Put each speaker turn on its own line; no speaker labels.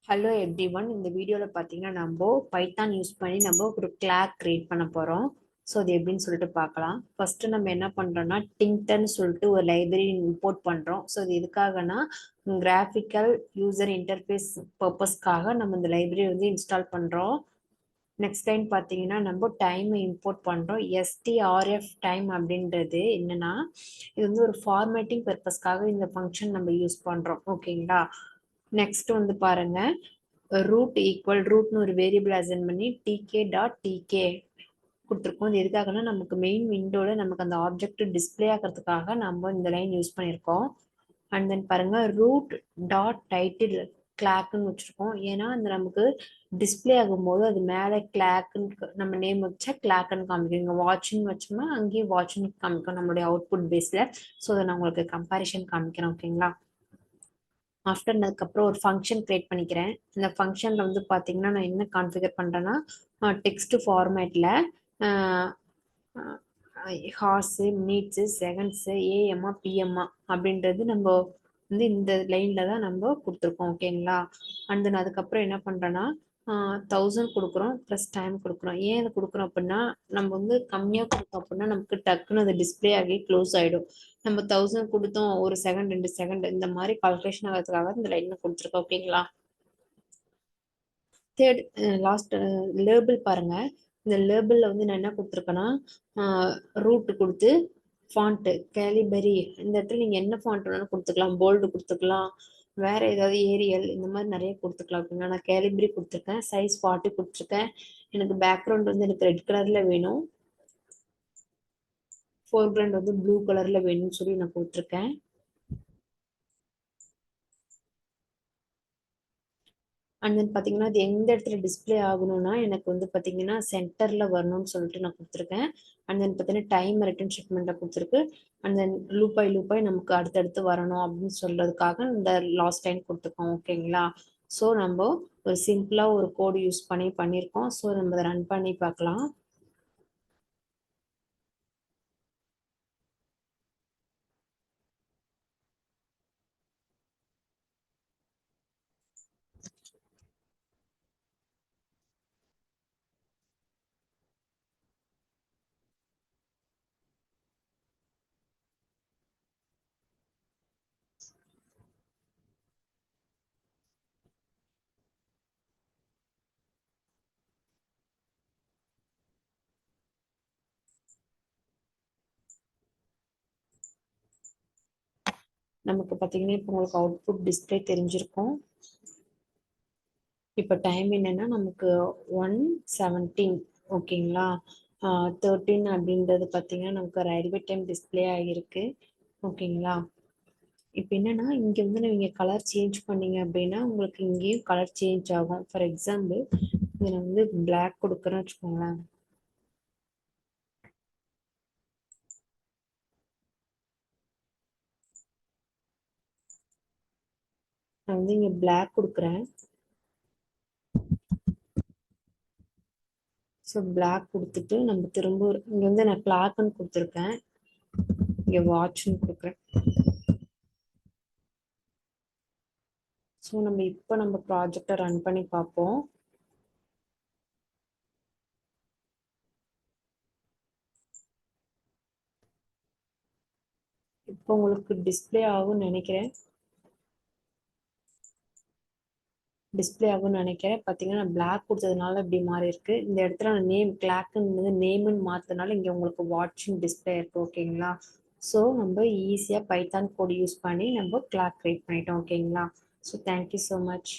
Hello everyone. இந்த வீடியோவில் பார்த்தீங்கன்னா நம்ம பைத்தான் யூஸ் பண்ணி நம்ம ஒரு கிளாஸ் கிரியேட் பண்ண போகிறோம். ஸோ அது எப்படின்னு சொல்லிட்டு பார்க்கலாம். ஃபர்ஸ்ட் நம்ம என்ன பண்ணுறோம்னா டிங்டன் சொல்லிட்டு ஒரு லைப்ரரி இம்போர்ட் பண்ணுறோம். ஸோ இது எதுக்காகனா கிராஃபிக்கல் யூசர் இன்டர்ஃபேஸ் பர்பஸ்க்காக நம்ம இந்த லைப்ரரி வந்து இன்ஸ்டால் பண்ணுறோம். நெக்ஸ்ட் டைம் பார்த்தீங்கன்னா நம்ம டைமை இம்போர்ட் பண்ணுறோம். strf டைம் அப்படின்றது என்னன்னா இது வந்து ஒரு ஃபார்மேட்டிங் பர்பஸ்க்காக இந்த ஃபங்க்ஷன் நம்ம யூஸ் பண்ணுறோம். ஓகேங்களா. நெக்ஸ்ட் வந்து பாருங்க, ரூட் ஈக்குவல் ரூட்னு ஒரு வேரியபிள் அசைன் பண்ணி tk.tk கொடுத்துருக்கோம். இது எதுக்காகனா நமக்கு மெயின் விண்டோவில் நமக்கு அந்த ஆப்ஜெக்ட் டிஸ்பிளே ஆகிறதுக்காக நம்ம இந்த லைன் யூஸ் பண்ணியிருக்கோம். அண்ட் தென் பாருங்க ரூட் டாட் டைட்டில் கிளாக்னு வச்சிருக்கோம். ஏன்னா அந்த நமக்கு டிஸ்பிளே ஆகும்போது அது மேலே கிளாக்னு நம்ம நேம் வச்சா கிளாக்னு காமிக்கும். இங்கே வாட்ச்னு வச்சோம்னா அங்கேயும் வாட்ச்னு காமிக்கும் நம்மளுடைய அவுட்புட் பேஸில். ஸோ அதை நான் உங்களுக்கு கம்பேரிஷன் காமிக்கிறேன். ஓகேங்களா. ஆஃப்டர் அதுக்கப்புறம் ஒரு ஃபங்க்ஷன் கிரியேட் பண்ணிக்கிறேன். இந்த ஃபங்க்ஷனில் வந்து பார்த்தீங்கன்னா நான் என்ன கான்ஃபிகர் பண்ணுறேன்னா டெக்ஸ்ட் ஃபார்மேட்டில் ஹார்ஸு மினிட்ஸு செகண்ட்ஸு ஏஎம்ஆ பிஎம்ஆ அப்படின்றது நம்ம வந்து இந்த லைனில் தான் நம்ம கொடுத்துருக்கோம். ஓகேங்களா. அண்ட் தென் அதுக்கப்புறம் என்ன பண்ணுறேன்னா 1000 கொடுக்குறோம் ப்ளஸ் டைம் கொடுக்குறோம். ஏன் அதை கொடுக்குறோம் அப்படின்னா நம்ம வந்து கம்மியாக கொடுத்தோம் அப்படின்னா நமக்கு டக்குன்னு அது டிஸ்பிளே ஆகி க்ளோஸ் ஆகிடும். நம்ம 1000 கொடுத்தோம், 1 செகண்ட் 2 செகண்ட் இந்த மாதிரி கால்குலேஷன் ஆகிறதுக்காக இந்த லைனில் கொடுத்துருக்கோம். ஓகேங்களா. தேர்ட் லாஸ்ட் லேபிள் பாருங்க. இந்த லேபிளில் வந்து நான் என்ன கொடுத்துருக்கேன்னா ரூட் கொடுத்து ஃபாண்ட்டு கேலிபரி இந்த இடத்துல நீங்கள் என்ன ஃபாண்ட் வேணாலும் கொடுத்துக்கலாம். போல்டு கொடுத்துக்கலாம், வேற ஏதாவது ஏரியல் இந்த மாதிரி நிறைய கொடுத்துக்கலாம். அப்படின்னா நான் கேலிபரி கொடுத்துருக்கேன். சைஸ் 40 கொடுத்துருக்கேன். எனக்கு பேக்ரவுண்ட் வந்து எனக்கு ரெட் கலரில் வேணும், ஃபோர்கிரவுண்ட் வந்து ப்ளூ கலரில் வேணும்னு சொல்லி நான் கொடுத்துருக்கேன். அண்ட் தென் பார்த்தீங்கன்னா அது எந்த இடத்துல டிஸ்பிளே ஆகணும்னா எனக்கு வந்து பார்த்தீங்கன்னா சென்டரில் வரணும்னு சொல்லிட்டு நான் கொடுத்துருக்கேன். அண்ட் தென் பார்த்தீங்கன்னா டைம் ரிட்டர்ன் ஷிப்மெண்ட்டை கொடுத்துருக்கு. அண்ட் தென் லூப்பாய் நமக்கு அடுத்தடுத்து வரணும் அப்படின்னு சொல்றதுக்காக இந்த லாஸ்ட் டைம் கொடுத்துருக்கோம். ஓகேங்களா. ஸோ நம்ம ஒரு சிம்பிளாக ஒரு கோடு யூஸ் பண்ணியிருக்கோம். ஸோ நம்ம அதை ரன் பண்ணி பார்க்கலாம். நமக்கு பார்த்தீங்கன்னா இப்போ உங்களுக்கு அவுட்புட் டிஸ்பிளே தெரிஞ்சிருக்கும். இப்போ டைம் என்னன்னா நமக்கு 1:17. ஓகேங்களா. 13 அப்படின்றது பார்த்தீங்கன்னா நமக்கு ரயில்வே டைம் டிஸ்பிளே ஆகிருக்கு. ஓகேங்களா. இப்போ என்னன்னா இங்கே வந்து நீங்கள் கலர் சேஞ்ச் பண்ணீங்க அப்படின்னா உங்களுக்கு இங்கேயும் கலர் சேஞ்ச் ஆகும். ஃபார் எக்ஸாம்பிள் இதில் வந்து பிளாக் கொடுக்குறேன்னு வச்சுக்கோங்களேன். நான் வந்து இங்கே பிளாக் கொடுக்குறேன். ஸோ பிளாக் கொடுத்துட்டு நம்ம திரும்ப இங்கே வந்து நான் கிளாக்னு கொடுத்துருக்கேன், இங்கே வாட்ச்னு கொடுக்குறேன். ஸோ நம்ம இப்போ நம்ம ப்ராஜெக்டை ரன் பண்ணி பார்ப்போம். இப்போ உங்களுக்கு டிஸ்பிளே ஆகும்னு நினைக்கிறேன். பார்த்தீங்கன்னா நான் பிளாக் கொடுத்ததுனால இப்படி மாறி இருக்கு. இந்த இடத்துல நான் நேம் கிளாக்குன்னு நேம்னு மாற்றினால இங்கே உங்களுக்கு வாட்சிங் டிஸ்பிளே இருக்கு. ஓகேங்களா. ஸோ நம்ம ஈஸியாக பைத்தான் கோட் யூஸ் பண்ணி நம்ம கிளாக் கிரியேட் பண்ணிட்டோம். ஓகேங்களா. So thank you so much.